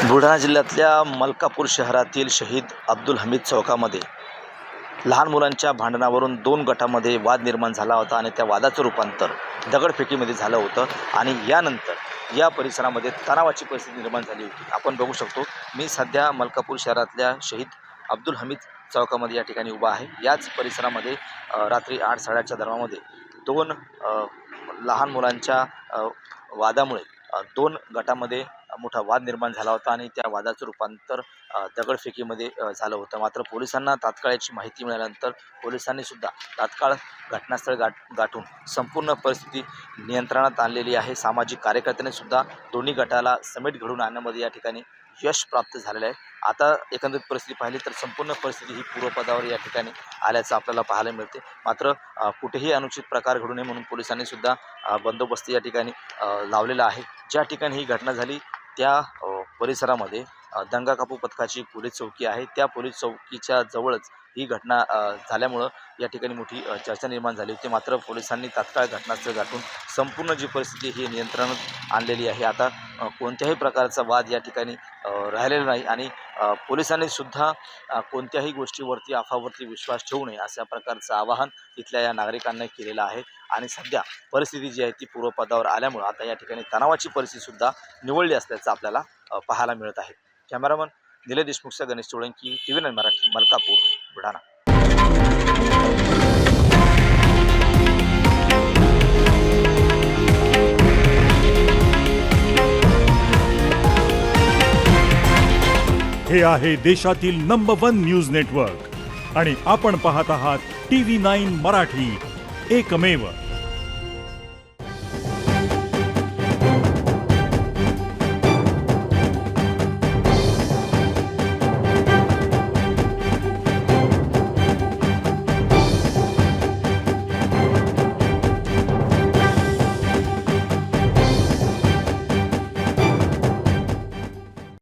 बुलढाणा जिल्ह्यातल्या मलकापूर शहरातील शहीद अब्दुल हमीद चौकामध्ये लहान मुलांच्या भांडणावरून दोन गटामध्ये वाद निर्माण झाला होता आणि त्या वादाचं रूपांतर दगडफेकीमध्ये झालं होतं आणि यानंतर या परिसरामध्ये तणावाची परिस्थिती निर्माण झाली होती। आपण बघू शकतो, मी सध्या मलकापूर शहरातल्या शहीद अब्दुल हमीद चौकामध्ये या ठिकाणी उभा आहे। याच परिसरामध्ये रात्री 8-8:30च्या दरम्यानमध्ये दोन लहान मुलांच्या वादामुळे दोन गटामध्ये मोठा वाद निर्माण झाला होता आणि त्या वादाचं रूपांतर दगडफेकीमध्ये झालं होतं। मात्र पोलिसांना तात्काळ याची माहिती मिळाल्यानंतर पोलिसांनी सुद्धा तात्काळ घटनास्थळ गाठून संपूर्ण परिस्थिती नियंत्रणात आणलेली आहे। सामाजिक कार्यकर्त्यांनी सुद्धा दोन्ही गटाला समेट घडवून आणण्यामध्ये या ठिकाणी यश प्राप्त झालेलं आहे। आता एकंदरीत परिस्थिती पाहिली तर संपूर्ण परिस्थिती ही पूर्वपदावर या ठिकाणी आल्याचं आपल्याला पाहायला मिळते। मात्र कुठेही अनुचित प्रकार घडू नये म्हणून पोलिसांनी सुद्धा बंदोबस्त या ठिकाणी लावलेला आहे। ज्या ठिकाणी ही घटना झाली त्या परिसरामध्ये दंगाकापू पथकाची पोलीस चौकी आहे। त्या पोलीस चौकीच्या जवळच ही घटना झाल्यामुळं या ठिकाणी मोठी चर्चा निर्माण झाली होती। मात्र पोलिसांनी तात्काळ घटनास्थळ गाठून संपूर्ण जी परिस्थिती ही नियंत्रणात आणलेली आहे। आता कोणत्याही प्रकारचा वाद या ठिकाणी राहिलेला नाही आणि पोलिसांनी सुद्धा कोणत्याही गोष्टीवरती अफवावरती विश्वास ठेवू नये अशा प्रकारचं आवाहन इथल्या या नागरिकांना केलेलं आहे। आणि सध्या परिस्थिती जी आहे ती पूर्वपदावर आल्यामुळं आता या ठिकाणी तणावाची परिस्थिती सुद्धा निवळली असल्याचं आपल्याला पाहायला मिळत आहे। कॅमेरामन निलेश देशमुखचा गणेश सोळंकी, TV9 मराठी, मलकापूर, बुलढाणा। हे आहे देशातील नंबर 1 न्यूज नेटवर्क आणि आपण पाहत आहात TV9 मराठी, एकमेव।